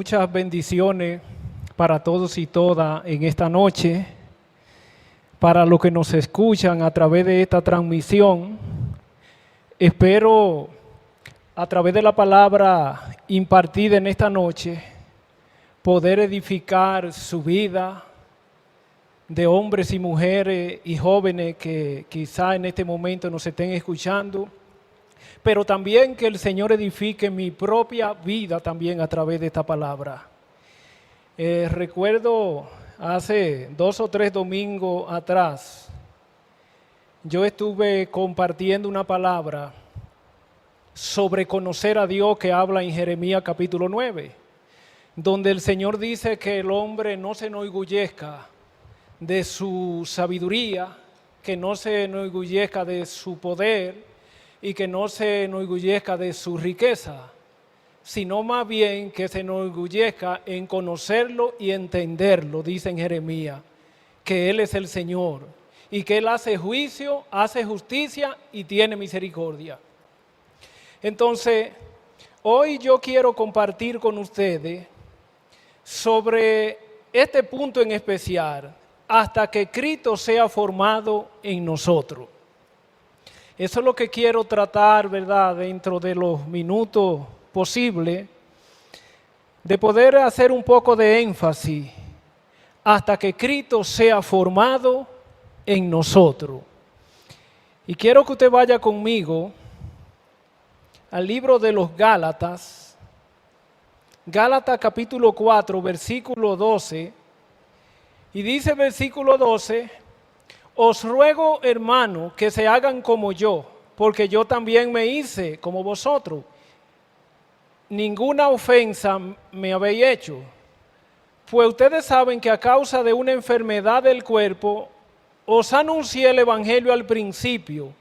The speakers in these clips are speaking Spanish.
Muchas bendiciones para todos y todas en esta noche, para los que nos escuchan a través de esta transmisión. Espero, a través de la palabra impartida en esta noche, poder edificar su vida de hombres y mujeres y jóvenes que quizá en este momento nos estén escuchando, pero también que el Señor edifique mi propia vida también a través de esta palabra. Recuerdo hace 2 o 3 domingos atrás, yo estuve compartiendo una palabra sobre conocer a Dios que habla en Jeremías capítulo 9, donde el Señor dice que el hombre no se enorgullezca de su sabiduría, que no se enorgullezca de su poder y que no se enorgullezca de su riqueza, sino más bien que se enorgullezca en conocerlo y entenderlo, dice en Jeremías, que Él es el Señor y que Él hace juicio, hace justicia y tiene misericordia. Entonces, hoy yo quiero compartir con ustedes sobre este punto en especial, hasta que Cristo sea formado en nosotros. Eso es lo que quiero tratar, ¿verdad?, dentro de los minutos posibles, de poder hacer un poco de énfasis hasta que Cristo sea formado en nosotros. Y quiero que usted vaya conmigo al libro de los Gálatas, Gálatas capítulo 4, versículo 12, y dice el versículo 12: os ruego, hermano, que se hagan como yo, porque yo también me hice como vosotros. Ninguna ofensa me habéis hecho, pues ustedes saben que a causa de una enfermedad del cuerpo, os anuncié el evangelio al principio,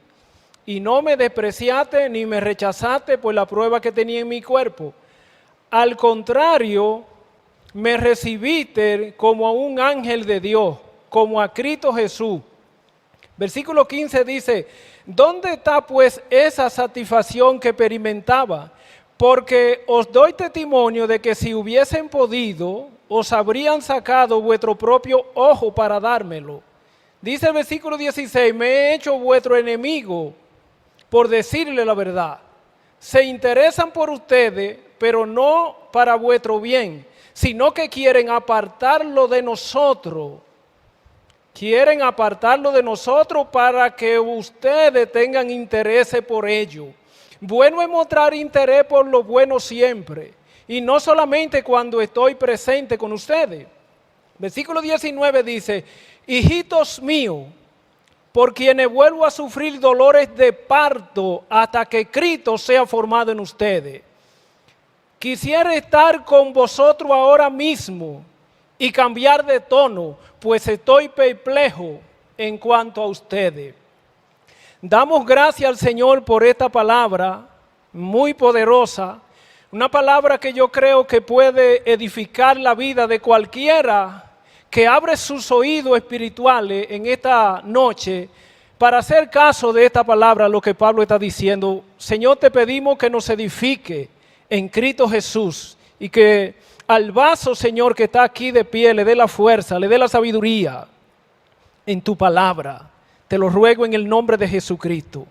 y no me despreciaste ni me rechazaste por la prueba que tenía en mi cuerpo. Al contrario, me recibiste como a un ángel de Dios, como a Cristo Jesús. Versículo 15 dice: ¿dónde está pues esa satisfacción que experimentaba? Porque os doy testimonio de que si hubiesen podido, os habrían sacado vuestro propio ojo para dármelo. Dice el versículo 16: me he hecho vuestro enemigo por decirle la verdad. Se interesan por ustedes, pero no para vuestro bien, sino que quieren apartarlo de nosotros. Quieren apartarlo de nosotros para que ustedes tengan interés por ello. Bueno es mostrar interés por lo bueno siempre, y no solamente cuando estoy presente con ustedes. Versículo 19 dice: hijitos míos, por quienes vuelvo a sufrir dolores de parto hasta que Cristo sea formado en ustedes. Quisiera estar con vosotros ahora mismo y cambiar de tono, pues estoy perplejo en cuanto a ustedes. Damos gracias al Señor por esta palabra muy poderosa, una palabra que yo creo que puede edificar la vida de cualquiera que abre sus oídos espirituales en esta noche para hacer caso de esta palabra, lo que Pablo está diciendo. Señor, te pedimos que nos edifique en Cristo Jesús y que al vaso, Señor, que está aquí de pie, le dé la fuerza, le dé la sabiduría en tu palabra. Te lo ruego en el nombre de Jesucristo.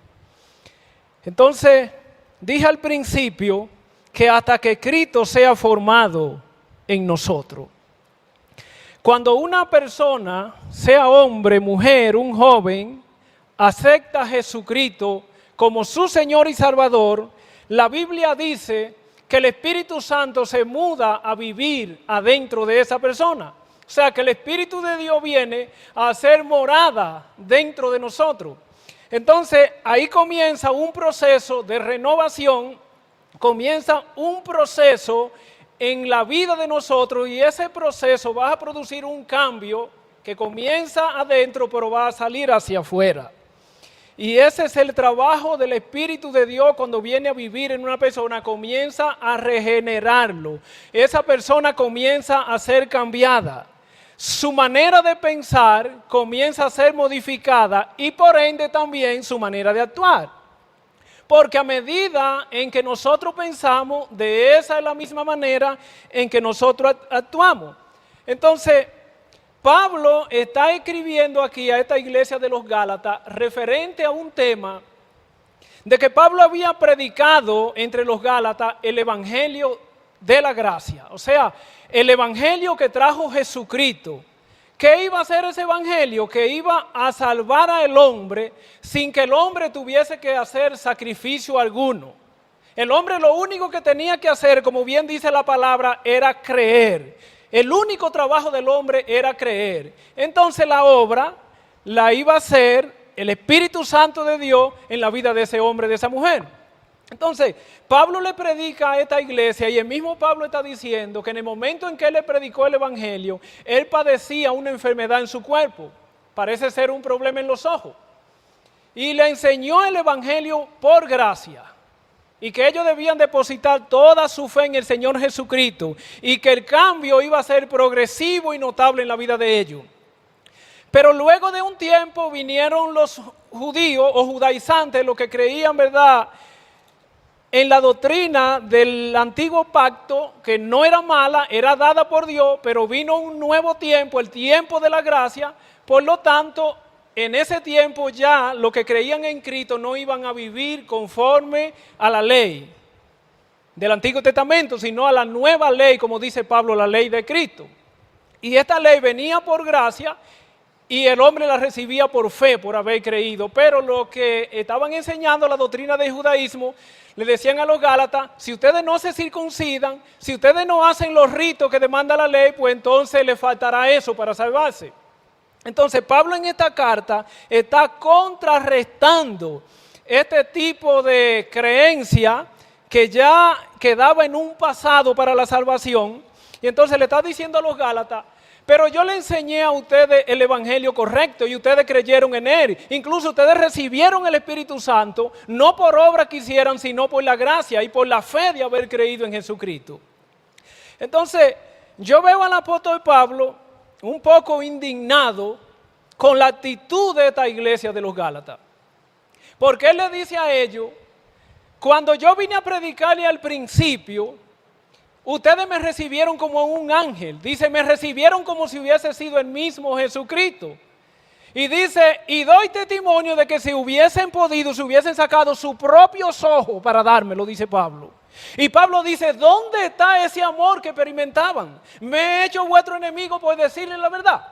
Entonces, dije al principio que hasta que Cristo sea formado en nosotros. Cuando una persona, sea hombre, mujer, un joven, acepta a Jesucristo como su Señor y Salvador, la Biblia dice que el Espíritu Santo se muda a vivir adentro de esa persona. O sea, que el Espíritu de Dios viene a hacer morada dentro de nosotros. Entonces, ahí comienza un proceso de renovación, comienza un proceso en la vida de nosotros, y ese proceso va a producir un cambio que comienza adentro, pero va a salir hacia afuera. Y ese es el trabajo del Espíritu de Dios cuando viene a vivir en una persona, comienza a regenerarlo. Esa persona comienza a ser cambiada. Su manera de pensar comienza a ser modificada y por ende también su manera de actuar. porque a medida en que nosotros pensamos, de esa es la misma manera en que nosotros actuamos. Entonces, Pablo está escribiendo aquí a esta iglesia de los Gálatas referente a un tema de que Pablo había predicado entre los Gálatas el evangelio de la gracia, o sea, el evangelio que trajo Jesucristo. ¿Qué iba a hacer ese evangelio? Que iba a salvar al hombre sin que el hombre tuviese que hacer sacrificio alguno. El hombre lo único que tenía que hacer, como bien dice la palabra, era creer. El único trabajo del hombre era creer. Entonces la obra la iba a hacer el Espíritu Santo de Dios en la vida de ese hombre, de esa mujer. Entonces, Pablo le predica a esta iglesia y el mismo Pablo está diciendo que en el momento en que él le predicó el evangelio, él padecía una enfermedad en su cuerpo. Parece ser un problema en los ojos. Y le enseñó el evangelio por gracia. Y que ellos debían depositar toda su fe en el Señor Jesucristo. Y que el cambio iba a ser progresivo y notable en la vida de ellos. Pero luego de un tiempo vinieron los judíos o judaizantes, los que creían, ¿verdad?, en la doctrina del antiguo pacto, que no era mala, era dada por Dios, pero vino un nuevo tiempo, el tiempo de la gracia. Por lo tanto, en ese tiempo ya los que creían en Cristo no iban a vivir conforme a la ley del Antiguo Testamento, sino a la nueva ley, como dice Pablo, la ley de Cristo. Y esta ley venía por gracia y el hombre la recibía por fe, por haber creído. Pero los que estaban enseñando la doctrina del judaísmo le decían a los Gálatas: si ustedes no se circuncidan, si ustedes no hacen los ritos que demanda la ley, pues entonces les faltará eso para salvarse. Entonces Pablo en esta carta está contrarrestando este tipo de creencia que ya quedaba en un pasado para la salvación. Y entonces le está diciendo a los Gálatas: pero yo le enseñé a ustedes el evangelio correcto y ustedes creyeron en él. Incluso ustedes recibieron el Espíritu Santo, no por obra que hicieran, sino por la gracia y por la fe de haber creído en Jesucristo. Entonces, yo veo al apóstol Pablo un poco indignado con la actitud de esta iglesia de los Gálatas. Porque él le dice a ellos: cuando yo vine a predicarle al principio, ustedes me recibieron como un ángel. Dice, me recibieron como si hubiese sido el mismo Jesucristo. Y dice, y doy testimonio de que si hubiesen podido, se hubiesen sacado sus propios ojos para dármelo, dice Pablo. Y Pablo dice, ¿dónde está ese amor que experimentaban? Me he hecho vuestro enemigo por decirle la verdad.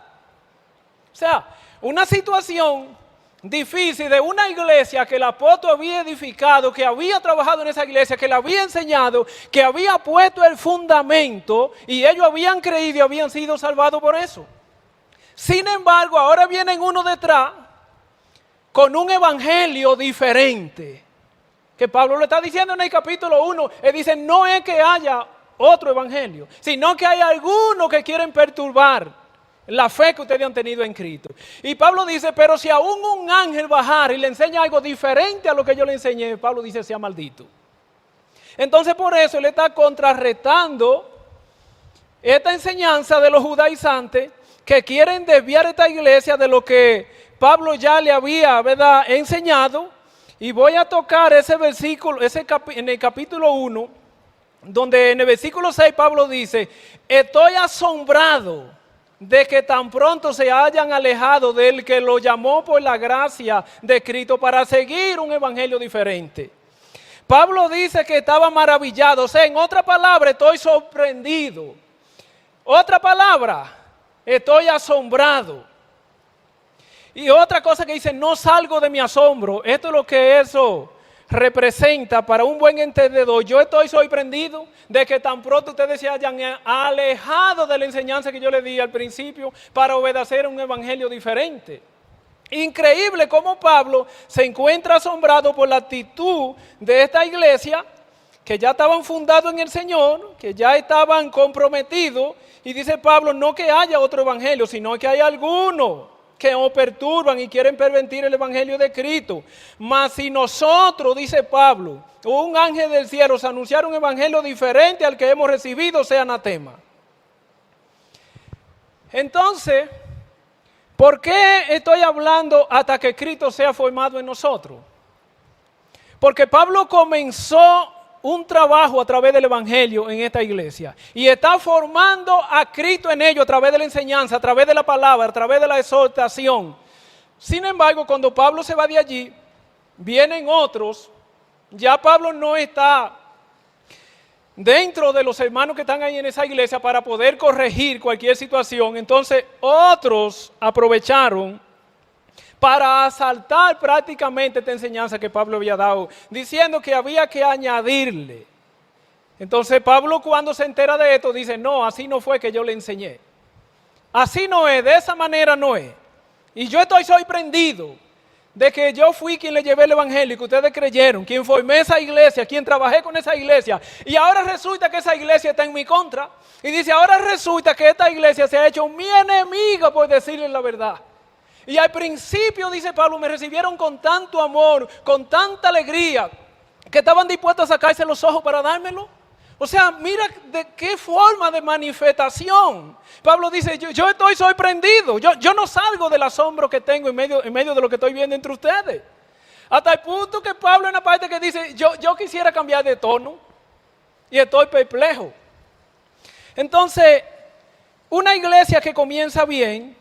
O sea, una situación difícil de una iglesia que el apóstol había edificado, que había trabajado en esa iglesia, que le había enseñado, que había puesto el fundamento y ellos habían creído y habían sido salvados por eso. Sin embargo, ahora vienen uno detrás con un evangelio diferente, que Pablo lo está diciendo en el capítulo 1, él dice, no es que haya otro evangelio, sino que hay algunos que quieren perturbar la fe que ustedes han tenido en Cristo. Y Pablo dice, pero si aún un ángel bajara y le enseña algo diferente a lo que yo le enseñé, Pablo dice, sea maldito. Entonces por eso él está contrarrestando esta enseñanza de los judaizantes que quieren desviar esta iglesia de lo que Pablo ya le había, ¿verdad?, enseñado. Y voy a tocar ese versículo, en el capítulo 1, donde en el versículo 6 Pablo dice, estoy asombrado de que tan pronto se hayan alejado del que lo llamó por la gracia de Cristo para seguir un evangelio diferente. Pablo dice que estaba maravillado, o sea, en otra palabra, estoy sorprendido. Otra palabra, estoy asombrado. Y otra cosa que dice, no salgo de mi asombro. Esto es lo que eso representa para un buen entendedor. Yo estoy sorprendido de que tan pronto ustedes se hayan alejado de la enseñanza que yo les di al principio para obedecer a un evangelio diferente. Increíble cómo Pablo se encuentra asombrado por la actitud de esta iglesia, que ya estaban fundados en el Señor, que ya estaban comprometidos, y dice Pablo, no que haya otro evangelio, sino que hay algunos que os perturban y quieren pervertir el evangelio de Cristo. Mas si nosotros, dice Pablo, un ángel del cielo os anunciara un evangelio diferente al que hemos recibido, sea anatema. Entonces, ¿por qué estoy hablando hasta que Cristo sea formado en nosotros? Porque Pablo comenzó un trabajo a través del Evangelio en esta iglesia y está formando a Cristo en ello a través de la enseñanza, a través de la palabra, a través de la exhortación. Sin embargo, cuando Pablo se va de allí, vienen otros. Ya Pablo no está dentro de los hermanos que están ahí en esa iglesia para poder corregir cualquier situación. Entonces otros aprovecharon para asaltar prácticamente esta enseñanza que Pablo había dado, diciendo que había que añadirle. Entonces Pablo, cuando se entera de esto, dice: no, así no fue que yo le enseñé. Así no es, de esa manera no es. Y yo estoy sorprendido de que yo fui quien le llevé el evangelio y que ustedes creyeron, quien formé esa iglesia, quien trabajé con esa iglesia. Y ahora resulta que esa iglesia está en mi contra. Y dice: ahora resulta que esta iglesia se ha hecho mi enemiga por decirles la verdad. Y al principio, dice Pablo, me recibieron con tanto amor, con tanta alegría, que estaban dispuestos a sacarse los ojos para dármelo. O sea, mira de qué forma de manifestación. Pablo dice: yo estoy sorprendido, yo no salgo del asombro que tengo en medio de lo que estoy viendo entre ustedes. Hasta el punto que Pablo en la parte que dice: yo quisiera cambiar de tono y estoy perplejo. Entonces, una iglesia que comienza bien,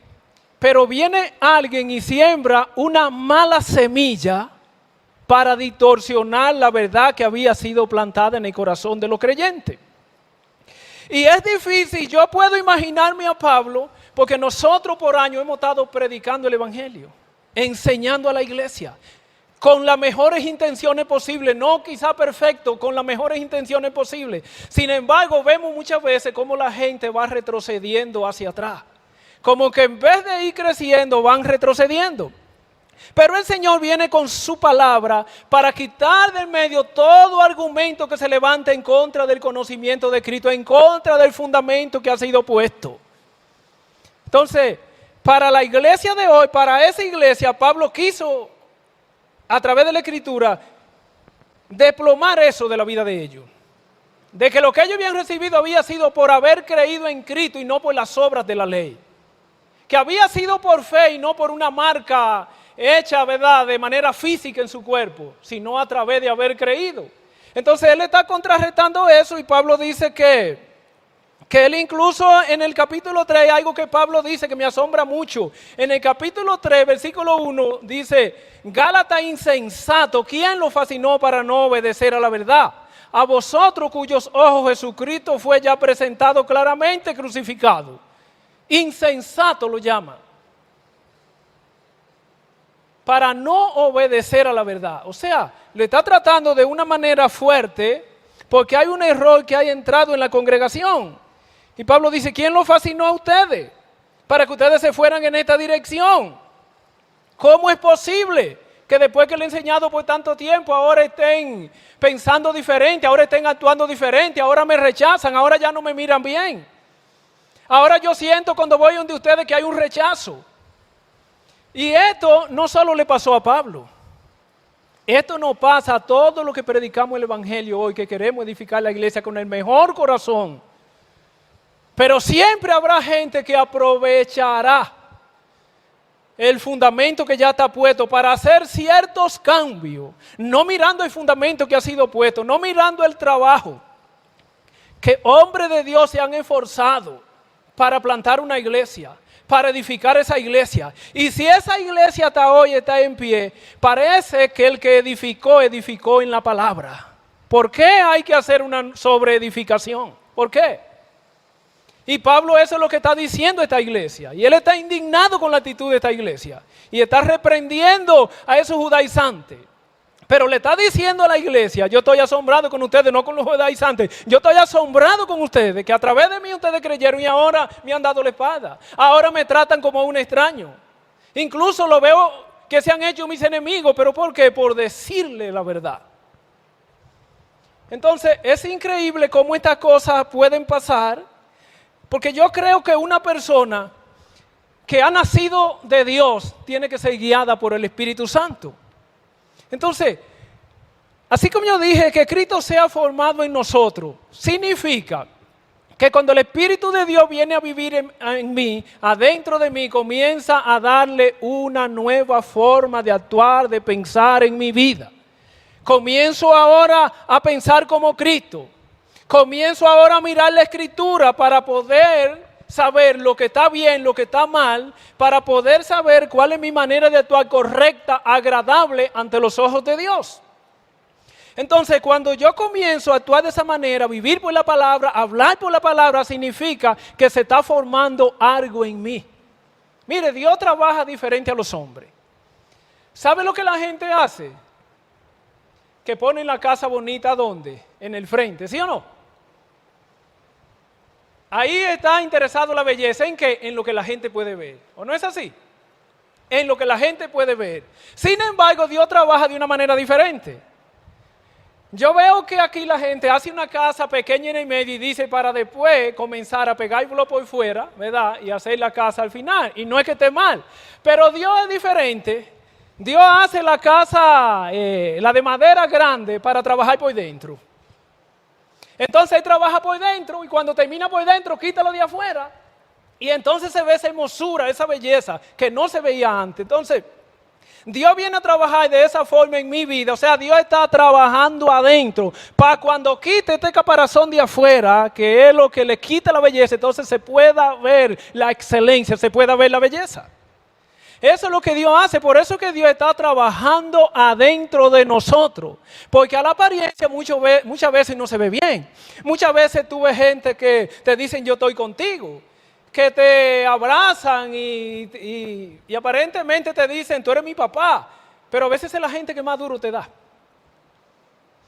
pero viene alguien y siembra una mala semilla para distorsionar la verdad que había sido plantada en el corazón de los creyentes. Y es difícil, yo puedo imaginarme a Pablo, porque nosotros por años hemos estado predicando el evangelio, enseñando a la iglesia, con las mejores intenciones posibles, no quizá perfecto, con las mejores intenciones posibles. Sin embargo, vemos muchas veces cómo la gente va retrocediendo hacia atrás. Como que en vez de ir creciendo, van retrocediendo. Pero el Señor viene con su palabra para quitar del medio todo argumento que se levante en contra del conocimiento de Cristo, en contra del fundamento que ha sido puesto. Entonces, para la iglesia de hoy, para esa iglesia, Pablo quiso, a través de la Escritura, desplomar eso de la vida de ellos. De que lo que ellos habían recibido había sido por haber creído en Cristo y no por las obras de la ley. Que había sido por fe y no por una marca hecha, ¿verdad?, de manera física en su cuerpo, sino a través de haber creído. Entonces él está contrarrestando eso y Pablo dice que él incluso en el capítulo 3, algo que Pablo dice que me asombra mucho. En el capítulo 3, versículo 1, dice: Gálatas insensato, ¿quién lo fascinó para no obedecer a la verdad? A vosotros cuyos ojos Jesucristo fue ya presentado claramente crucificado. Insensato lo llama. Para no obedecer a la verdad. O sea, le está tratando de una manera fuerte porque hay un error que ha entrado en la congregación. Y Pablo dice: ¿quién lo fascinó a ustedes? Para que ustedes se fueran en esta dirección. ¿Cómo es posible que después que le he enseñado por tanto tiempo ahora estén pensando diferente, ahora estén actuando diferente, ahora me rechazan, ahora ya no me miran bien? Ahora yo siento cuando voy donde ustedes que hay un rechazo. Y esto no solo le pasó a Pablo. Esto nos pasa a todos los que predicamos el evangelio hoy, que queremos edificar la iglesia con el mejor corazón. Pero siempre habrá gente que aprovechará el fundamento que ya está puesto para hacer ciertos cambios, no mirando el fundamento que ha sido puesto, no mirando el trabajo que hombres de Dios se han esforzado para plantar una iglesia, para edificar esa iglesia. Y si esa iglesia hasta hoy está en pie, parece que el que edificó en la palabra. ¿Por qué hay que hacer una sobreedificación? ¿Por qué? Y Pablo eso es lo que está diciendo esta iglesia. Y él está indignado con la actitud de esta iglesia. Y está reprendiendo a esos judaizantes. Pero le está diciendo a la iglesia: yo estoy asombrado con ustedes, no con los judaizantes. Yo estoy asombrado con ustedes, que a través de mí ustedes creyeron y ahora me han dado la espalda. Ahora me tratan como un extraño. Incluso lo veo que se han hecho mis enemigos. ¿Pero por qué? Por decirle la verdad. Entonces es increíble cómo estas cosas pueden pasar. Porque yo creo que una persona que ha nacido de Dios tiene que ser guiada por el Espíritu Santo. Entonces, así como yo dije que Cristo sea formado en nosotros, significa que cuando el Espíritu de Dios viene a vivir en mí, adentro de mí, comienza a darle una nueva forma de actuar, de pensar en mi vida. Comienzo ahora a pensar como Cristo. Comienzo ahora a mirar la Escritura para poder saber lo que está bien, lo que está mal, para poder saber cuál es mi manera de actuar correcta, agradable ante los ojos de Dios. Entonces, cuando yo comienzo a actuar de esa manera, vivir por la palabra, hablar por la palabra, significa que se está formando algo en mí. Mire, Dios trabaja diferente a los hombres. ¿Sabe lo que la gente hace? Que ponen la casa bonita, ¿dónde? En el frente, ¿sí o no? Ahí está interesado la belleza, ¿en qué? En lo que la gente puede ver, ¿o no es así? En lo que la gente puede ver. Sin embargo, Dios trabaja de una manera diferente. Yo veo que aquí la gente hace una casa pequeña en el medio y dice para después comenzar a pegarlo por fuera, ¿verdad? Y hacer la casa al final. Y no es que esté mal, pero Dios es diferente. Dios hace la casa, la de madera grande, para trabajar por dentro. Entonces Él trabaja por dentro y cuando termina por dentro, quítalo de afuera. Y entonces se ve esa hermosura, esa belleza que no se veía antes. Entonces, Dios viene a trabajar de esa forma en mi vida. O sea, Dios está trabajando adentro para cuando quite este caparazón de afuera, que es lo que le quita la belleza, entonces se pueda ver la excelencia, se pueda ver la belleza. Eso es lo que Dios hace, por eso que Dios está trabajando adentro de nosotros. Porque a la apariencia muchas veces no se ve bien. Muchas veces tú ves gente que te dicen yo estoy contigo, que te abrazan y aparentemente te dicen tú eres mi papá. Pero a veces es la gente que más duro te da.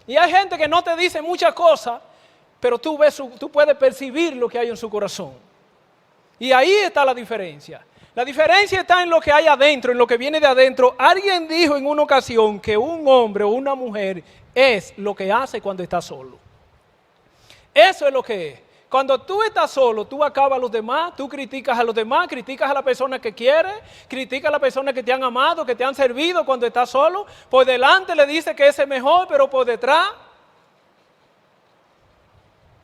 Y hay gente que no te dice muchas cosas, pero tú puedes percibir lo que hay en su corazón. Y ahí está la diferencia. La diferencia está en lo que hay adentro, en lo que viene de adentro. Alguien dijo en una ocasión que un hombre o una mujer es lo que hace cuando está solo. Eso es lo que es. Cuando tú estás solo, tú acabas a los demás, tú criticas a los demás, criticas a la persona que quieres, criticas a la persona que te han amado, que te han servido cuando estás solo. Por delante le dice que ese es mejor, pero por detrás.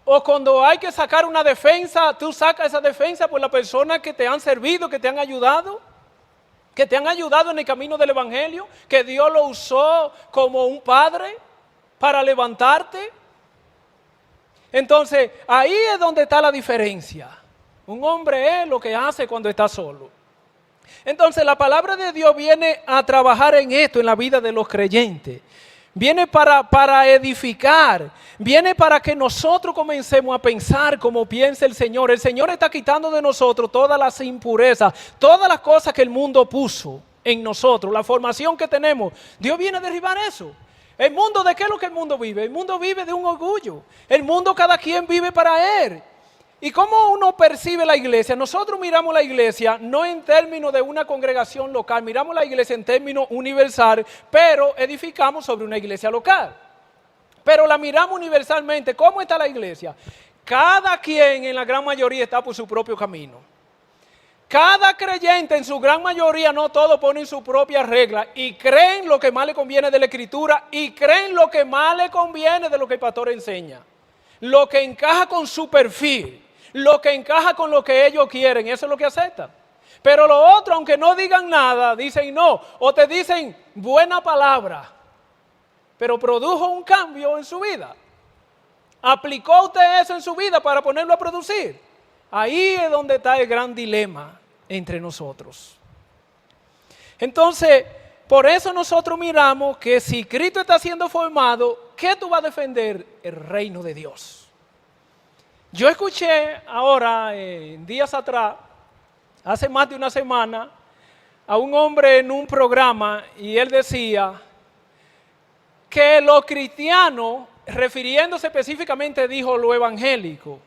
O cuando hay que sacar una defensa, tú sacas esa defensa por la persona que te han servido, que te han ayudado en el camino del Evangelio, que Dios lo usó como un padre para levantarte. Entonces, ahí es donde está la diferencia. Un hombre es lo que hace cuando está solo. Entonces, la palabra de Dios viene a trabajar en esto, en la vida de los creyentes. Viene para edificar, viene para que nosotros comencemos a pensar como piensa el Señor. El Señor está quitando de nosotros todas las impurezas, todas las cosas que el mundo puso en nosotros, la formación que tenemos. Dios viene a derribar eso. El mundo, ¿de qué es lo que el mundo vive? El mundo vive de un orgullo. El mundo cada quien vive para él. ¿Y cómo uno percibe la iglesia? Nosotros miramos la iglesia no en términos de una congregación local, miramos la iglesia en términos universal, pero edificamos sobre una iglesia local. Pero la miramos universalmente. ¿Cómo está la iglesia? Cada quien en la gran mayoría está por su propio camino. Cada creyente en su gran mayoría, no todos ponen su propia regla y creen lo que más le conviene de la Escritura y creen lo que más le conviene de lo que el pastor enseña. Lo que encaja con su perfil. Lo que encaja con lo que ellos quieren, eso es lo que aceptan. Pero lo otro, aunque no digan nada, dicen no. O te dicen buena palabra, pero produjo un cambio en su vida. ¿Aplicó usted eso en su vida para ponerlo a producir? Ahí es donde está el gran dilema entre nosotros. Entonces, por eso nosotros miramos que si Cristo está siendo formado, ¿qué tú vas a defender? El reino de Dios. Yo escuché ahora, días atrás, hace más de una semana, a un hombre en un programa y él decía que los cristianos, refiriéndose específicamente, dijo lo evangélico,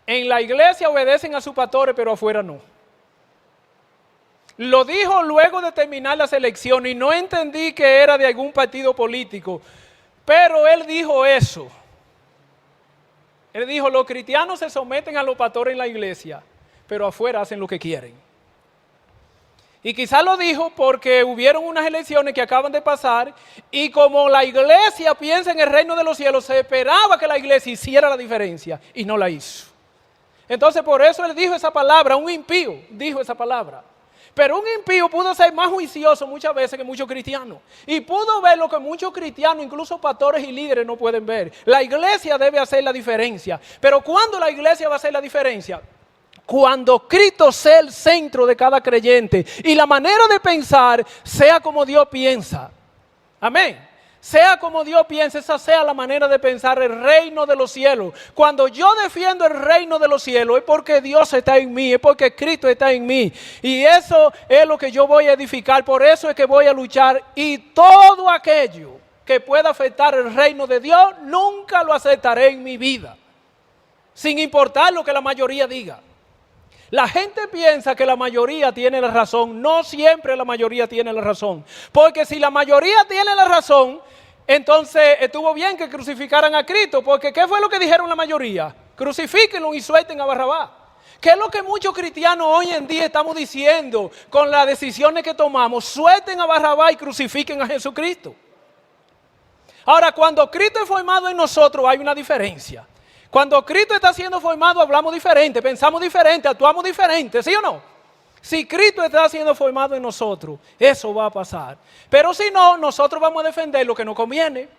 en la iglesia obedecen a sus pastores pero afuera no. Lo dijo luego de terminar las elecciones y no entendí que era de algún partido político, pero él dijo eso. Él dijo, los cristianos se someten a los pastores en la iglesia, pero afuera hacen lo que quieren. Y quizás lo dijo porque hubieron unas elecciones que acaban de pasar y como la iglesia piensa en el reino de los cielos, se esperaba que la iglesia hiciera la diferencia y no la hizo. Entonces por eso él dijo esa palabra, un impío dijo esa palabra. Pero un impío pudo ser más juicioso muchas veces que muchos cristianos. Y pudo ver lo que muchos cristianos, incluso pastores y líderes, no pueden ver. La iglesia debe hacer la diferencia. Pero ¿cuándo la iglesia va a hacer la diferencia? Cuando Cristo sea el centro de cada creyente y la manera de pensar sea como Dios piensa. Amén. Sea como Dios piensa, esa sea la manera de pensar el reino de los cielos. Cuando yo defiendo el reino de los cielos es porque Dios está en mí, es porque Cristo está en mí. Y eso es lo que yo voy a edificar, por eso es que voy a luchar. Y todo aquello que pueda afectar el reino de Dios, nunca lo aceptaré en mi vida. Sin importar lo que la mayoría diga. La gente piensa que la mayoría tiene la razón. No siempre la mayoría tiene la razón. Porque si la mayoría tiene la razón, entonces estuvo bien que crucificaran a Cristo. Porque ¿qué fue lo que dijeron la mayoría? Crucifíquenlo y suelten a Barrabás. ¿Qué es lo que muchos cristianos hoy en día estamos diciendo con las decisiones que tomamos? Suelten a Barrabás y crucifiquen a Jesucristo. Ahora, cuando Cristo es formado en nosotros hay una diferencia. Cuando Cristo está siendo formado, hablamos diferente, pensamos diferente, actuamos diferente, ¿sí o no? Si Cristo está siendo formado en nosotros, eso va a pasar. Pero si no, nosotros vamos a defender lo que nos conviene.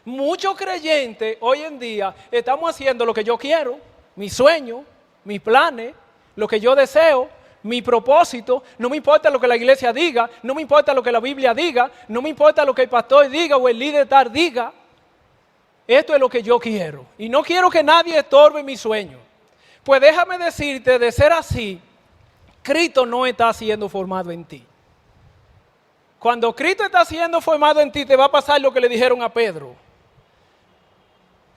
Muchos creyentes hoy en día estamos haciendo lo que yo quiero, mis sueños, mis planes, lo que yo deseo, mi propósito. No me importa lo que la iglesia diga, no me importa lo que la Biblia diga, no me importa lo que el pastor diga o el líder tal diga. Esto es lo que yo quiero y no quiero que nadie estorbe mi sueño. Pues déjame decirte, de ser así, Cristo no está siendo formado en ti. Cuando Cristo está siendo formado en ti, te va a pasar lo que le dijeron a Pedro.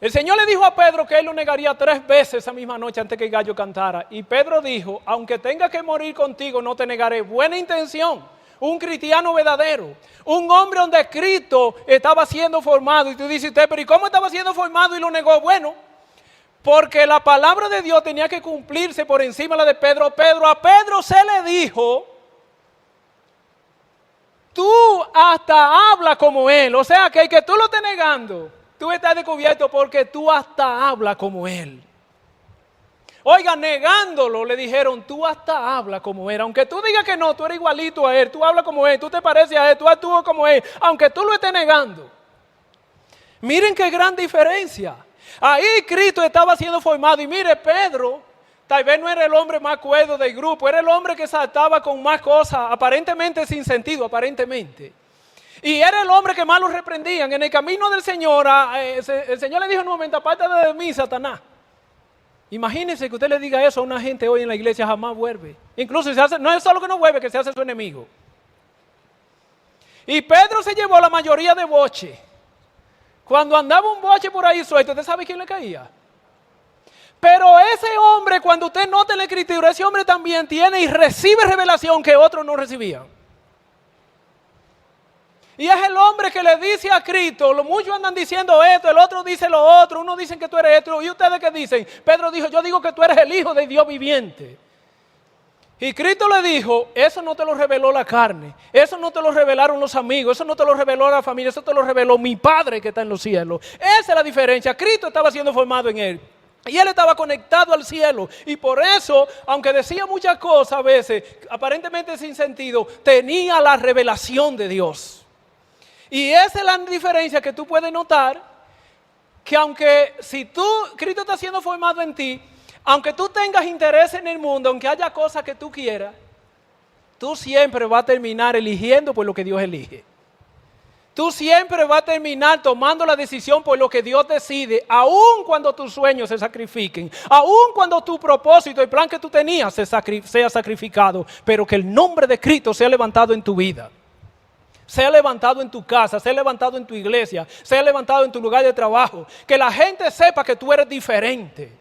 El Señor le dijo a Pedro que él lo negaría 3 veces esa misma noche antes que el gallo cantara. Y Pedro dijo, aunque tenga que morir contigo, no te negaré. Buena intención. Un cristiano verdadero, un hombre donde Cristo estaba siendo formado. Y tú dices, pero ¿y cómo estaba siendo formado y lo negó? Bueno, porque la palabra de Dios tenía que cumplirse por encima de la de Pedro. A Pedro se le dijo, tú hasta hablas como él. O sea, que el que tú lo estés negando, tú estás descubierto porque tú hasta hablas como él. Oiga, negándolo, le dijeron, tú hasta hablas como él. Aunque tú digas que no, tú eres igualito a él, tú hablas como él, tú te pareces a él, tú actúas como él, aunque tú lo estés negando. Miren qué gran diferencia. Ahí Cristo estaba siendo formado y mire, Pedro, tal vez no era el hombre más cuerdo del grupo, era el hombre que saltaba con más cosas, aparentemente sin sentido, aparentemente. Y era el hombre que más lo reprendían. En el camino del Señor, el Señor le dijo en un momento, apártate de mí, Satanás. Imagínense que usted le diga eso a una gente hoy en la iglesia, jamás vuelve. Incluso se hace, no es solo que no vuelve, que se hace su enemigo. Y Pedro se llevó la mayoría de boche. Cuando andaba un boche por ahí suelto, ¿usted sabe quién le caía? Pero ese hombre, cuando usted nota en la escritura, ese hombre también tiene y recibe revelación que otros no recibían. Y es el hombre que le dice a Cristo, muchos andan diciendo esto, el otro dice lo otro, uno dicen que tú eres esto, y ustedes qué dicen. Pedro dijo, yo digo que tú eres el Hijo de Dios viviente. Y Cristo le dijo, eso no te lo reveló la carne, eso no te lo revelaron los amigos, eso no te lo reveló la familia, eso te lo reveló mi Padre que está en los cielos. Esa es la diferencia. Cristo estaba siendo formado en él. Y él estaba conectado al cielo. Y por eso, aunque decía muchas cosas a veces, aparentemente sin sentido, tenía la revelación de Dios. Y esa es la diferencia que tú puedes notar, que aunque si Cristo está siendo formado en ti, aunque tú tengas interés en el mundo, aunque haya cosas que tú quieras, tú siempre vas a terminar eligiendo por lo que Dios elige. Tú siempre vas a terminar tomando la decisión por lo que Dios decide, aun cuando tus sueños se sacrifiquen, aun cuando tu propósito, el plan que tú tenías sea sacrificado, pero que el nombre de Cristo sea levantado en tu vida. Sea levantado en tu casa, sea levantado en tu iglesia, sea levantado en tu lugar de trabajo. Que la gente sepa que tú eres diferente.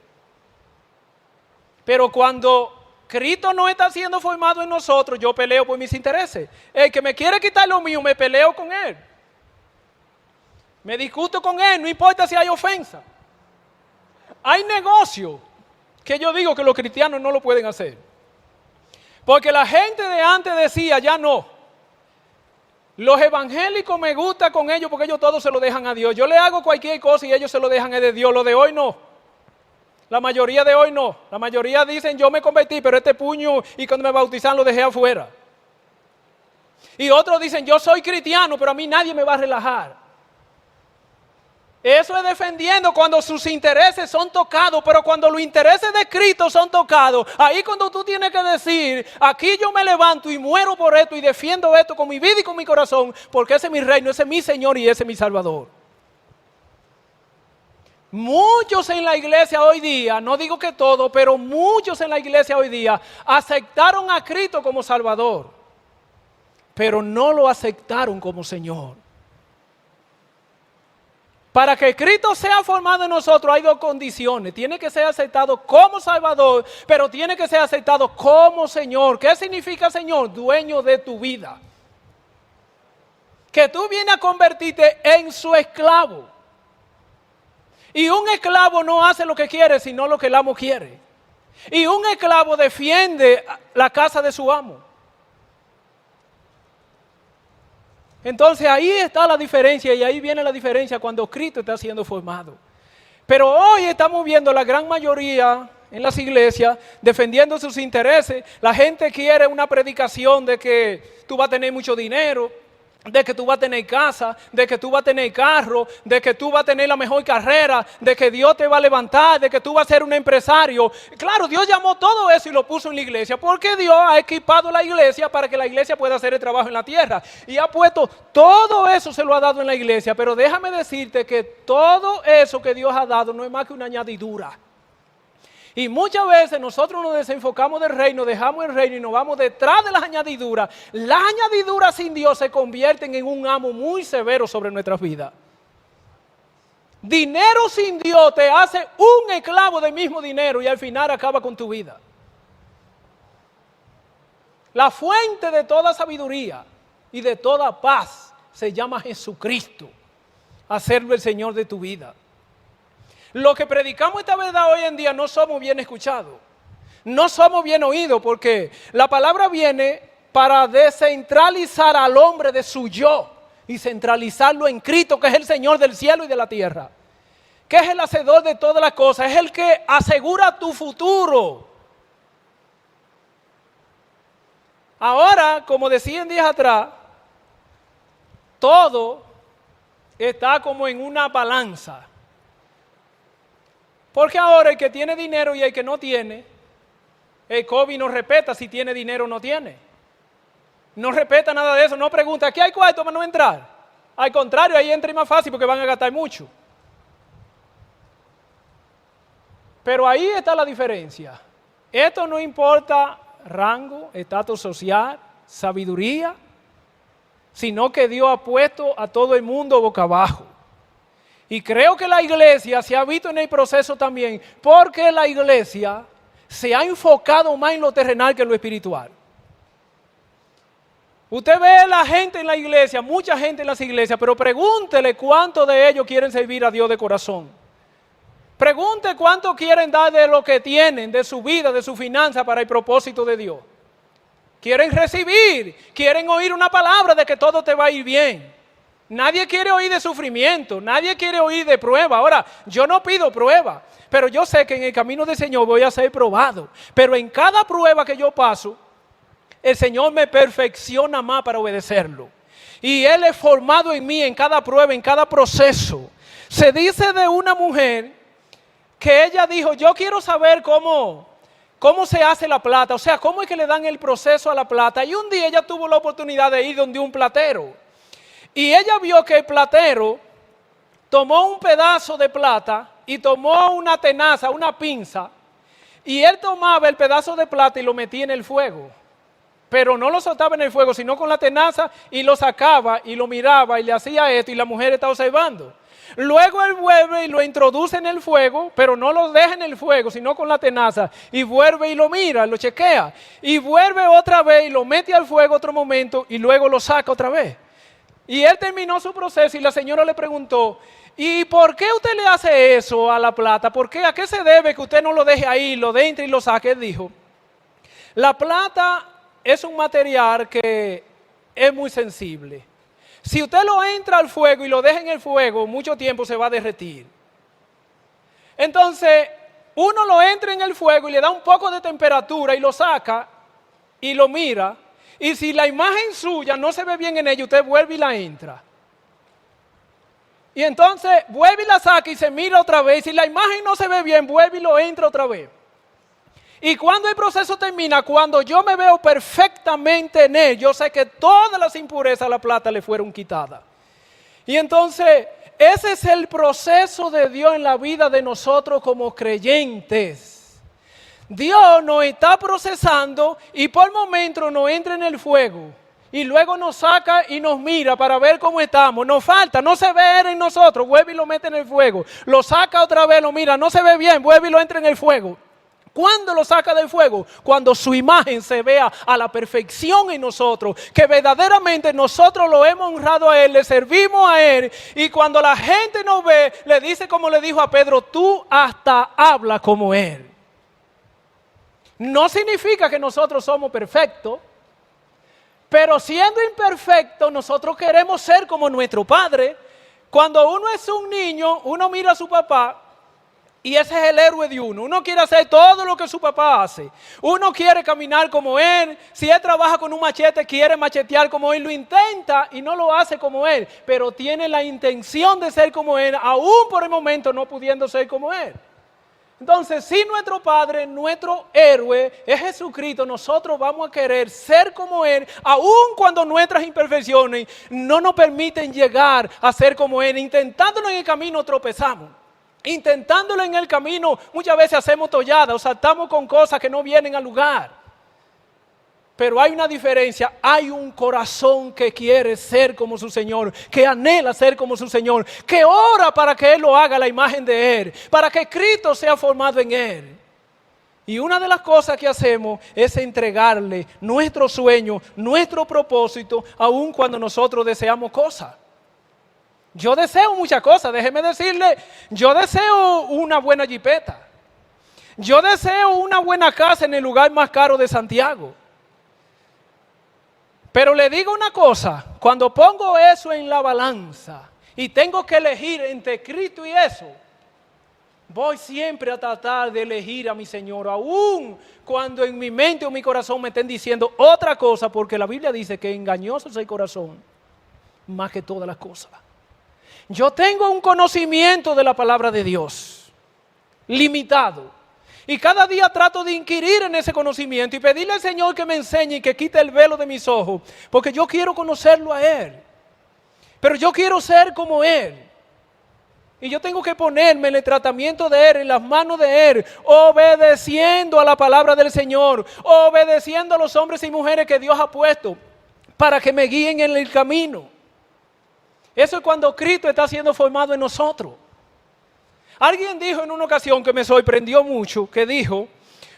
Pero cuando Cristo no está siendo formado en nosotros, yo peleo por mis intereses. El que me quiere quitar lo mío, me peleo con él. Me discuto con él, no importa si hay ofensa. Hay negocios que yo digo que los cristianos no lo pueden hacer. Porque la gente de antes decía, ya no. Los evangélicos me gusta con ellos porque ellos todos se lo dejan a Dios. Yo le hago cualquier cosa y ellos se lo dejan a Dios. Lo de hoy no. La mayoría de hoy no. La mayoría dicen yo me convertí, pero este puño y cuando me bautizaron lo dejé afuera. Y otros dicen yo soy cristiano, pero a mí nadie me va a relajar. Eso es defendiendo cuando sus intereses son tocados, pero cuando los intereses de Cristo son tocados, ahí cuando tú tienes que decir, aquí yo me levanto y muero por esto y defiendo esto con mi vida y con mi corazón, porque ese es mi reino, ese es mi Señor y ese es mi Salvador. Muchos en la iglesia hoy día, no digo que todos, pero muchos en la iglesia hoy día aceptaron a Cristo como Salvador, pero no lo aceptaron como Señor. Para que Cristo sea formado en nosotros hay dos condiciones. Tiene que ser aceptado como Salvador, pero tiene que ser aceptado como Señor. ¿Qué significa Señor? Dueño de tu vida. Que tú vienes a convertirte en su esclavo. Y un esclavo no hace lo que quiere, sino lo que el amo quiere. Y un esclavo defiende la casa de su amo. Entonces ahí está la diferencia y ahí viene la diferencia cuando Cristo está siendo formado. Pero hoy estamos viendo la gran mayoría en las iglesias defendiendo sus intereses. La gente quiere una predicación de que tú vas a tener mucho dinero, de que tú vas a tener casa, de que tú vas a tener carro, de que tú vas a tener la mejor carrera, de que Dios te va a levantar, de que tú vas a ser un empresario. Claro, Dios llamó todo eso y lo puso en la iglesia, porque Dios ha equipado la iglesia para que la iglesia pueda hacer el trabajo en la tierra. Y ha puesto todo eso, se lo ha dado en la iglesia, pero déjame decirte que todo eso que Dios ha dado no es más que una añadidura. Y muchas veces nosotros nos desenfocamos del reino, dejamos el reino y nos vamos detrás de las añadiduras. Las añadiduras sin Dios se convierten en un amo muy severo sobre nuestras vidas. Dinero sin Dios te hace un esclavo del mismo dinero y al final acaba con tu vida. La fuente de toda sabiduría y de toda paz se llama Jesucristo, hacerlo el Señor de tu vida. Los que predicamos esta verdad hoy en día no somos bien escuchados, no somos bien oídos, porque la palabra viene para descentralizar al hombre de su yo y centralizarlo en Cristo, que es el Señor del cielo y de la tierra, que es el hacedor de todas las cosas, es el que asegura tu futuro. Ahora, como decía en días atrás, todo está como en una balanza. Porque ahora el que tiene dinero y el que no tiene, el COVID no respeta si tiene dinero o no tiene. No respeta nada de eso, no pregunta, ¿aquí hay cuarto para no entrar? Al contrario, ahí entra y más fácil porque van a gastar mucho. Pero ahí está la diferencia. Esto no importa rango, estatus social, sabiduría, sino que Dios ha puesto a todo el mundo boca abajo. Y creo que la iglesia se ha visto en el proceso también, porque la iglesia se ha enfocado más en lo terrenal que en lo espiritual. Usted ve a la gente en la iglesia, mucha gente en las iglesias, pero pregúntele cuántos de ellos quieren servir a Dios de corazón. Pregunte cuánto quieren dar de lo que tienen, de su vida, de su finanza para el propósito de Dios. Quieren recibir, quieren oír una palabra de que todo te va a ir bien. Nadie quiere oír de sufrimiento, nadie quiere oír de prueba. Ahora, yo no pido prueba, pero yo sé que en el camino del Señor voy a ser probado. Pero en cada prueba que yo paso, el Señor me perfecciona más para obedecerlo. Y Él es formado en mí en cada prueba, en cada proceso. Se dice de una mujer que ella dijo, yo quiero saber cómo se hace la plata, o sea, cómo es que le dan el proceso a la plata. Y un día ella tuvo la oportunidad de ir donde un platero. Y ella vio que el platero tomó un pedazo de plata y tomó una tenaza, una pinza, y él tomaba el pedazo de plata y lo metía en el fuego. Pero no lo soltaba en el fuego, sino con la tenaza y lo sacaba y lo miraba y le hacía esto y la mujer estaba observando. Luego él vuelve y lo introduce en el fuego, pero no lo deja en el fuego, sino con la tenaza, y vuelve y lo mira, lo chequea, y vuelve otra vez y lo mete al fuego otro momento y luego lo saca otra vez. Y él terminó su proceso y la señora le preguntó, ¿y por qué usted le hace eso a la plata? ¿Por qué? ¿A qué se debe que usted no lo deje ahí, lo entre y lo saque? Él dijo, la plata es un material que es muy sensible. Si usted lo entra al fuego y lo deja en el fuego, mucho tiempo se va a derretir. Entonces, uno lo entra en el fuego y le da un poco de temperatura y lo saca y lo mira. Y si la imagen suya no se ve bien en ella, usted vuelve y la entra. Y entonces vuelve y la saca y se mira otra vez. Si la imagen no se ve bien, vuelve y lo entra otra vez. Y cuando el proceso termina, cuando yo me veo perfectamente en él, yo sé que todas las impurezas a la plata le fueron quitadas. Y entonces, ese es el proceso de Dios en la vida de nosotros como creyentes. Dios nos está procesando y por momentos nos entra en el fuego. Y luego nos saca y nos mira para ver cómo estamos. Nos falta, no se ve en nosotros, vuelve y lo mete en el fuego. Lo saca otra vez, lo mira, no se ve bien, vuelve y lo entra en el fuego. ¿Cuándo lo saca del fuego? Cuando su imagen se vea a la perfección en nosotros, que verdaderamente nosotros lo hemos honrado a Él, le servimos a Él, y cuando la gente nos ve, le dice como le dijo a Pedro, tú hasta hablas como Él. No significa que nosotros somos perfectos, pero siendo imperfectos, nosotros queremos ser como nuestro Padre. Cuando uno es un niño, uno mira a su papá, y ese es el héroe de uno. Uno quiere hacer todo lo que su papá hace. Uno quiere caminar como él. Si él trabaja con un machete, quiere machetear como él. Lo intenta y no lo hace como él. Pero tiene la intención de ser como él, aún por el momento no pudiendo ser como él. Entonces, si nuestro Padre, nuestro héroe es Jesucristo, nosotros vamos a querer ser como Él, aun cuando nuestras imperfecciones no nos permiten llegar a ser como Él. Intentándolo en el camino tropezamos. Intentándolo en el camino, muchas veces hacemos tolladas o saltamos con cosas que no vienen al lugar. Pero hay una diferencia, hay un corazón que quiere ser como su Señor, que anhela ser como su Señor, que ora para que Él lo haga a la imagen de Él, para que Cristo sea formado en Él. Y una de las cosas que hacemos es entregarle nuestro sueño, nuestro propósito, aun cuando nosotros deseamos cosas. Yo deseo muchas cosas, déjeme decirle, yo deseo una buena jipeta. Yo deseo una buena casa en el lugar más caro de Santiago. Pero le digo una cosa, cuando pongo eso en la balanza y tengo que elegir entre Cristo y eso, voy siempre a tratar de elegir a mi Señor, aun cuando en mi mente o mi corazón me estén diciendo otra cosa, porque la Biblia dice que engañoso es el corazón, más que todas las cosas. Yo tengo un conocimiento de la palabra de Dios, limitado. Y cada día trato de inquirir en ese conocimiento y pedirle al Señor que me enseñe y que quite el velo de mis ojos. Porque yo quiero conocerlo a Él. Pero yo quiero ser como Él. Y yo tengo que ponerme en el tratamiento de Él, en las manos de Él, obedeciendo a la palabra del Señor, obedeciendo a los hombres y mujeres que Dios ha puesto para que me guíen en el camino. Eso es cuando Cristo está siendo formado en nosotros. Alguien dijo en una ocasión que me sorprendió mucho, que dijo,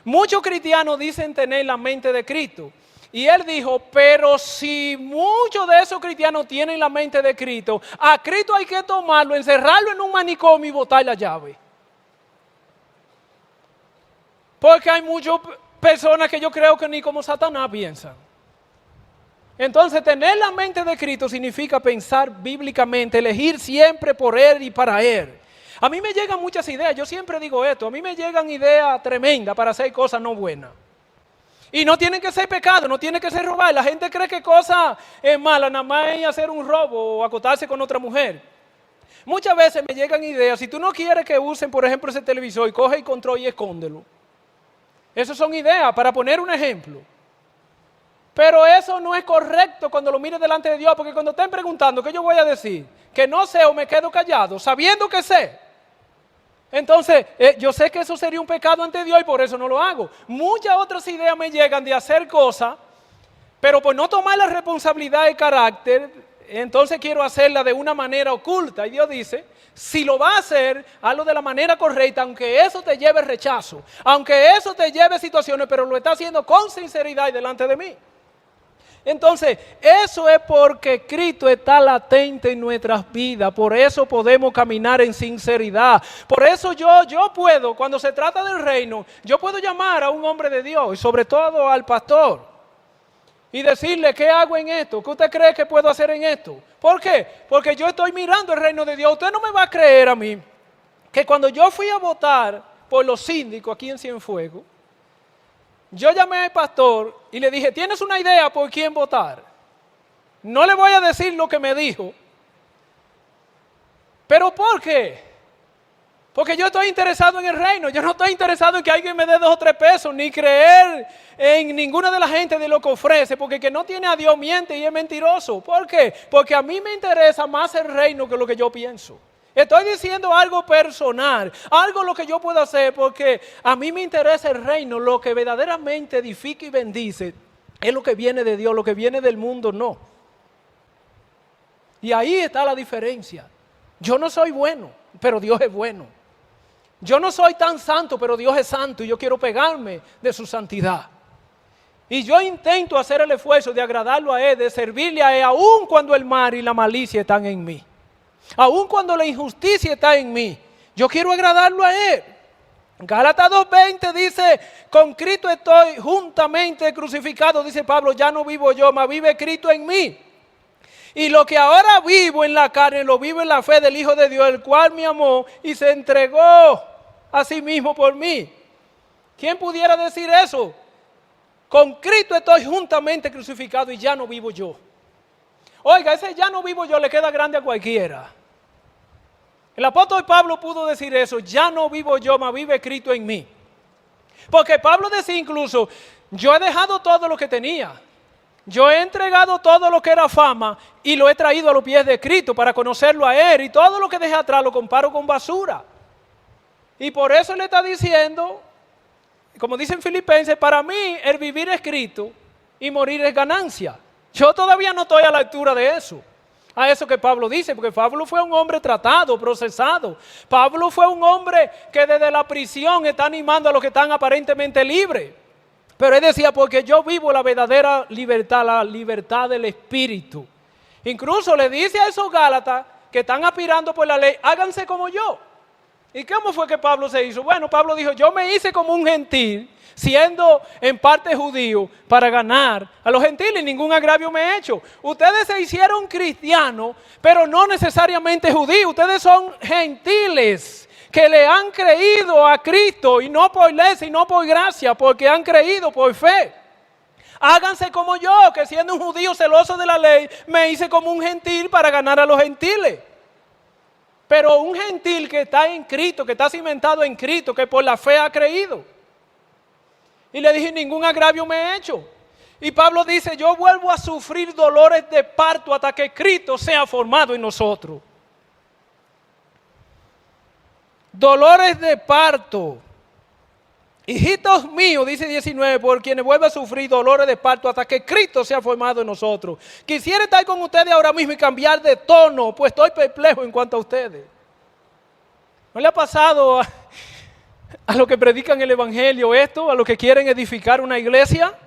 muchos cristianos dicen tener la mente de Cristo. Y él dijo, pero si muchos de esos cristianos tienen la mente de Cristo, a Cristo hay que tomarlo, encerrarlo en un manicomio y botar la llave. Porque hay muchas personas que yo creo que ni como Satanás piensan. Entonces, tener la mente de Cristo significa pensar bíblicamente, elegir siempre por Él y para Él. A mí me llegan muchas ideas, yo siempre digo esto, a mí me llegan ideas tremendas para hacer cosas no buenas. Y no tienen que ser pecado, no tienen que ser robar. La gente cree que cosa es mala, nada más es hacer un robo o acostarse con otra mujer. Muchas veces me llegan ideas, si tú no quieres que usen, por ejemplo, ese televisor, coge el control y escóndelo. Esas son ideas, para poner un ejemplo. Pero eso no es correcto cuando lo mires delante de Dios, porque cuando estén preguntando, ¿qué yo voy a decir? Que no sé o me quedo callado, sabiendo que sé. Entonces, yo sé que eso sería un pecado ante Dios y por eso no lo hago. Muchas otras ideas me llegan de hacer cosas, pero por no tomar la responsabilidad y carácter, entonces quiero hacerla de una manera oculta. Y Dios dice, si lo va a hacer, hazlo de la manera correcta, aunque eso te lleve rechazo, aunque eso te lleve situaciones, pero lo está haciendo con sinceridad y delante de mí. Entonces, eso es porque Cristo está latente en nuestras vidas. Por eso podemos caminar en sinceridad. Por eso yo puedo, cuando se trata del reino, yo puedo llamar a un hombre de Dios y sobre todo al pastor y decirle, ¿qué hago en esto? ¿Qué usted cree que puedo hacer en esto? ¿Por qué? Porque yo estoy mirando el reino de Dios. Usted no me va a creer a mí que cuando yo fui a votar por los síndicos aquí en Cienfuegos, yo llamé al pastor y le dije, ¿tienes una idea por quién votar? No le voy a decir lo que me dijo. ¿Pero por qué? Porque yo estoy interesado en el reino. Yo no estoy interesado en que alguien me dé 2 o 3 pesos, ni creer en ninguna de la gente de lo que ofrece, porque el que no tiene a Dios miente y es mentiroso. ¿Por qué? Porque a mí me interesa más el reino que lo que yo pienso. Estoy diciendo algo personal, algo lo que yo puedo hacer, porque a mí me interesa el reino. Lo que verdaderamente edifica y bendice es lo que viene de Dios, lo que viene del mundo no. Y ahí está la diferencia. Yo no soy bueno, pero Dios es bueno. Yo no soy tan santo, pero Dios es santo y yo quiero pegarme de su santidad. Y yo intento hacer el esfuerzo de agradarlo a Él, de servirle a Él, aun cuando el mal y la malicia están en mí. Aun cuando la injusticia está en mí. Yo quiero agradarlo a Él. Gálatas 2:20 dice, con Cristo estoy juntamente crucificado, dice Pablo, ya no vivo yo, mas vive Cristo en mí. Y lo que ahora vivo en la carne, lo vivo en la fe del Hijo de Dios, el cual me amó y se entregó a sí mismo por mí. ¿Quién pudiera decir eso? Con Cristo estoy juntamente crucificado y ya no vivo yo. Oiga, ese ya no vivo yo le queda grande a cualquiera. El apóstol Pablo pudo decir eso, ya no vivo yo, mas vive Cristo en mí. Porque Pablo decía incluso, yo he dejado todo lo que tenía. Yo he entregado todo lo que era fama y lo he traído a los pies de Cristo para conocerlo a Él. Y todo lo que dejé atrás lo comparo con basura. Y por eso le está diciendo, como dicen Filipenses, para mí el vivir es Cristo y morir es ganancia. Yo todavía no estoy a la altura de eso. A eso que Pablo dice, porque Pablo fue un hombre tratado, procesado. Pablo fue un hombre que desde la prisión está animando a los que están aparentemente libres. Pero él decía, porque yo vivo la verdadera libertad, la libertad del Espíritu. Incluso le dice a esos Gálatas que están aspirando por la ley, háganse como yo. ¿Y cómo fue que Pablo se hizo? Bueno, Pablo dijo, yo me hice como un gentil, siendo en parte judío, para ganar a los gentiles, ningún agravio me he hecho. Ustedes se hicieron cristianos, pero no necesariamente judíos, ustedes son gentiles, que le han creído a Cristo, y no por ley, sino por gracia, porque han creído por fe. Háganse como yo, que siendo un judío celoso de la ley, me hice como un gentil para ganar a los gentiles. Pero un gentil que está en Cristo, que está cimentado en Cristo, que por la fe ha creído. Y le dije, ningún agravio me he hecho. Y Pablo dice, yo vuelvo a sufrir dolores de parto hasta que Cristo sea formado en nosotros. Dolores de parto. Hijitos míos, dice 19, por quienes vuelve a sufrir dolores de parto hasta que Cristo sea formado en nosotros. Quisiera estar con ustedes ahora mismo y cambiar de tono, pues estoy perplejo en cuanto a ustedes. ¿No le ha pasado a los que predican el evangelio esto, a los que quieren edificar una iglesia?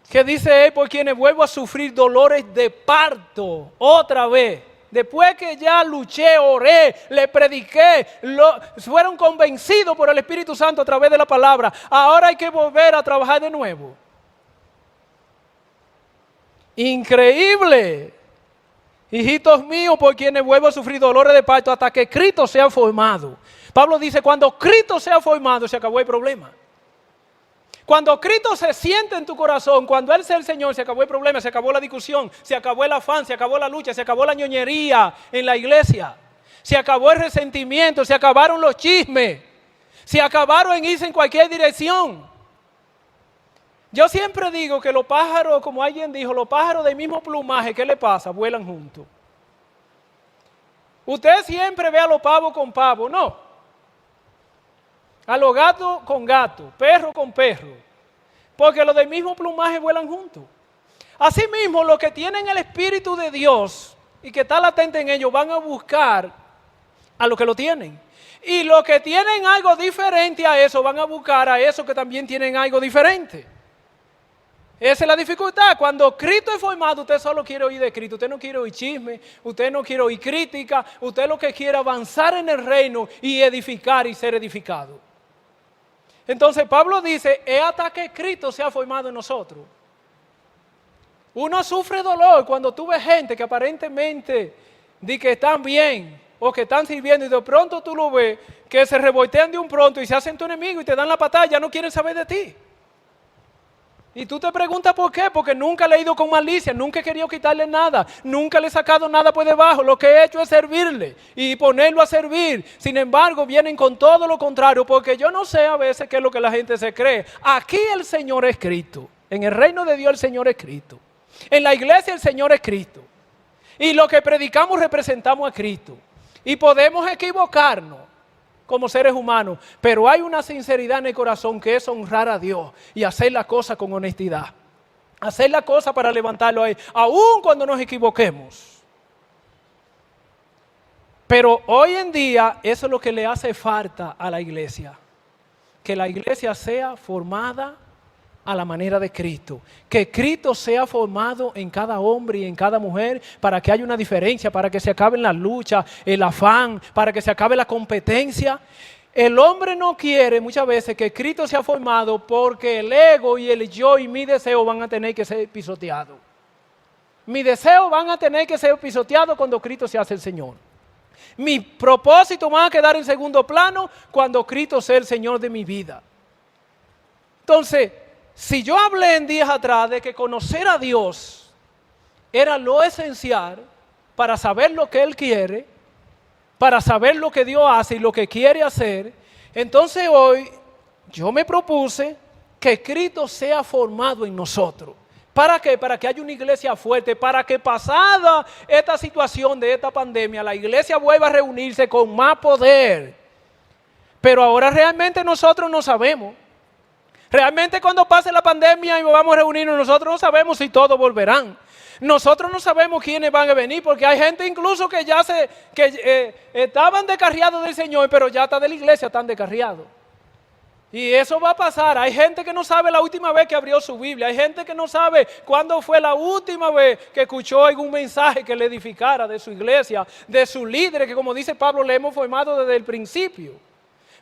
Que dice él, por quienes vuelvo a sufrir dolores de parto otra vez. Después que ya luché, oré, le prediqué, fueron convencidos por el Espíritu Santo a través de la palabra. Ahora hay que volver a trabajar de nuevo. Increíble. Hijitos míos, por quienes vuelvo a sufrir dolores de parto hasta que Cristo sea formado. Pablo dice, cuando Cristo sea formado, se acabó el problema. Cuando Cristo se siente en tu corazón, cuando Él sea el Señor, se acabó el problema, se acabó la discusión, se acabó el afán, se acabó la lucha, se acabó la ñoñería en la iglesia, se acabó el resentimiento, se acabaron los chismes, se acabaron en irse en cualquier dirección. Yo siempre digo que los pájaros, como alguien dijo, los pájaros del mismo plumaje, ¿qué le pasa? Vuelan juntos. Usted siempre ve a los pavos con pavos, no. A los gatos con gato, perro con perro, porque los del mismo plumaje vuelan juntos. Asimismo, los que tienen el Espíritu de Dios y que está latente en ellos van a buscar a los que lo tienen. Y los que tienen algo diferente a eso van a buscar a esos que también tienen algo diferente. Esa es la dificultad. Cuando Cristo es formado, usted solo quiere oír de Cristo. Usted no quiere oír chisme, usted no quiere oír crítica, usted lo que quiere es avanzar en el reino y edificar y ser edificado. Entonces Pablo dice, es hasta que Cristo sea formado en nosotros. Uno sufre dolor cuando tú ves gente que aparentemente dice que están bien, o que están sirviendo y de pronto tú lo ves que se revoltean de un pronto y se hacen tu enemigo y te dan la patada, ya no quieren saber de ti. Y tú te preguntas por qué, porque nunca le he ido con malicia, nunca he querido quitarle nada, nunca le he sacado nada por debajo, lo que he hecho es servirle y ponerlo a servir. Sin embargo, vienen con todo lo contrario, porque yo no sé a veces qué es lo que la gente se cree. Aquí el Señor es Cristo, en el reino de Dios el Señor es Cristo, en la iglesia el Señor es Cristo. Y lo que predicamos representamos a Cristo. Y podemos equivocarnos como seres humanos, pero hay una sinceridad en el corazón que es honrar a Dios y hacer la cosa con honestidad. Hacer la cosa para levantarlo a Él, aun cuando nos equivoquemos. Pero hoy en día eso es lo que le hace falta a la iglesia. Que la iglesia sea formada a la manera de Cristo. Que Cristo sea formado en cada hombre y en cada mujer para que haya una diferencia, para que se acaben las luchas, el afán, para que se acabe la competencia. El hombre no quiere muchas veces que Cristo sea formado porque el ego y el yo y mi deseo van a tener que ser pisoteados. Mi deseo van a tener que ser pisoteados cuando Cristo se hace el Señor. Mi propósito van a quedar en segundo plano cuando Cristo sea el Señor de mi vida. Entonces, si yo hablé en días atrás de que conocer a Dios era lo esencial para saber lo que Él quiere, para saber lo que Dios hace y lo que quiere hacer, entonces hoy yo me propuse que Cristo sea formado en nosotros. ¿Para qué? Para que haya una iglesia fuerte, para que pasada esta situación de esta pandemia, la iglesia vuelva a reunirse con más poder. Pero ahora realmente nosotros no sabemos. Realmente cuando pase la pandemia y vamos a reunirnos, nosotros no sabemos si todos volverán. Nosotros no sabemos quiénes van a venir, porque hay gente incluso que ya estaban descarriados del Señor, pero ya está de la iglesia, están descarriados. Y eso va a pasar. Hay gente que no sabe la última vez que abrió su Biblia. Hay gente que no sabe cuándo fue la última vez que escuchó algún mensaje que le edificara de su iglesia, de sus líderes, que como dice Pablo, le hemos formado desde el principio.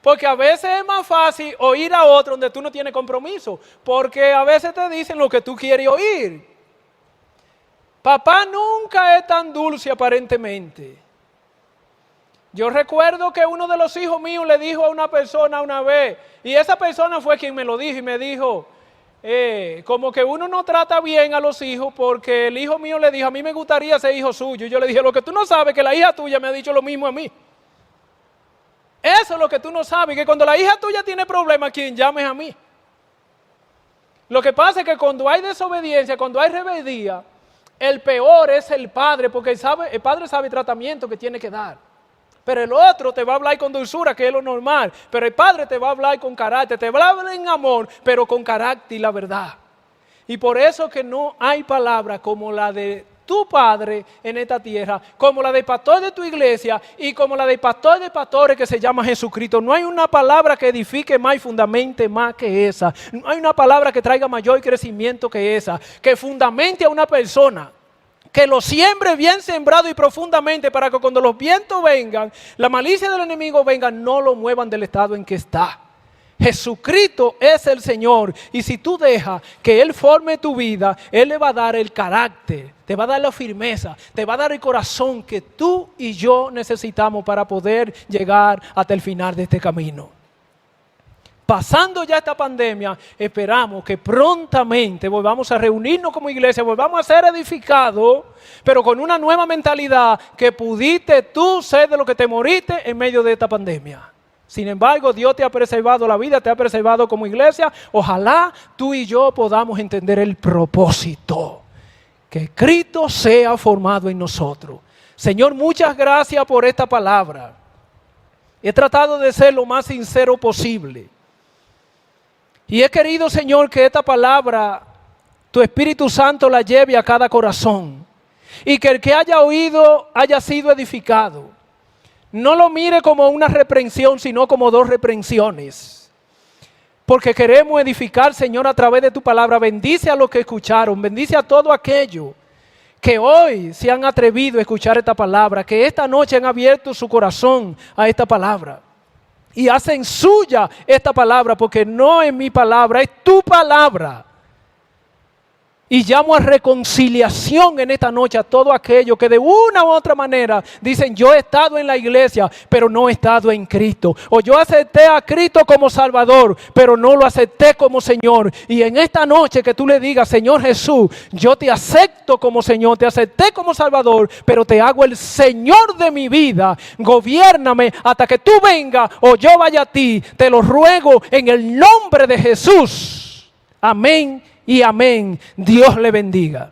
Porque a veces es más fácil oír a otro donde tú no tienes compromiso. Porque a veces te dicen lo que tú quieres oír. Papá nunca es tan dulce aparentemente. Yo recuerdo que uno de los hijos míos le dijo a una persona una vez, y esa persona fue quien me lo dijo y me dijo, como que uno no trata bien a los hijos porque el hijo mío le dijo, a mí me gustaría ser hijo suyo. Y yo le dije, lo que tú no sabes es que la hija tuya me ha dicho lo mismo a mí. Eso es lo que tú no sabes, que cuando la hija tuya tiene problemas, quien llame es a mí. Lo que pasa es que cuando hay desobediencia, cuando hay rebeldía, el peor es el padre, porque el padre sabe el tratamiento que tiene que dar. Pero el otro te va a hablar con dulzura, que es lo normal. Pero el padre te va a hablar con carácter, te va a hablar en amor, pero con carácter y la verdad. Y por eso que no hay palabra como la de tu padre en esta tierra, como la del pastor de tu iglesia y como la del pastor de pastores que se llama Jesucristo. No hay una palabra que edifique más y fundamente más que esa. No hay una palabra que traiga mayor crecimiento que esa, que fundamente a una persona, que lo siembre bien sembrado y profundamente para que cuando los vientos vengan, la malicia del enemigo venga, no lo muevan del estado en que está. Jesucristo es el Señor, y si tú dejas que Él forme tu vida, Él le va a dar el carácter, te va a dar la firmeza, te va a dar el corazón que tú y yo necesitamos para poder llegar hasta el final de este camino. Pasando ya esta pandemia, esperamos que prontamente volvamos a reunirnos como iglesia, volvamos a ser edificados, pero con una nueva mentalidad, que pudiste tú ser de lo que te moriste en medio de esta pandemia. Sin embargo, Dios te ha preservado la vida, te ha preservado como iglesia. Ojalá tú y yo podamos entender el propósito, que Cristo sea formado en nosotros. Señor, muchas gracias por esta palabra. He tratado de ser lo más sincero posible. Y he querido, Señor, que esta palabra, tu Espíritu Santo la lleve a cada corazón. Y que el que haya oído haya sido edificado. No lo mire como una reprensión, sino como dos reprensiones. Porque queremos edificar, Señor, a través de tu palabra. Bendice a los que escucharon, bendice a todo aquello que hoy se han atrevido a escuchar esta palabra, que esta noche han abierto su corazón a esta palabra. Y hacen suya esta palabra, porque no es mi palabra, es tu palabra. Y llamo a reconciliación en esta noche a todos aquellos que de una u otra manera dicen: yo he estado en la iglesia, pero no he estado en Cristo. O yo acepté a Cristo como Salvador, pero no lo acepté como Señor. Y en esta noche que tú le digas: Señor Jesús, yo te acepto como Señor, te acepté como Salvador, pero te hago el Señor de mi vida. Gobiérname hasta que tú vengas o yo vaya a ti. Te lo ruego en el nombre de Jesús. Amén y amén. Dios le bendiga.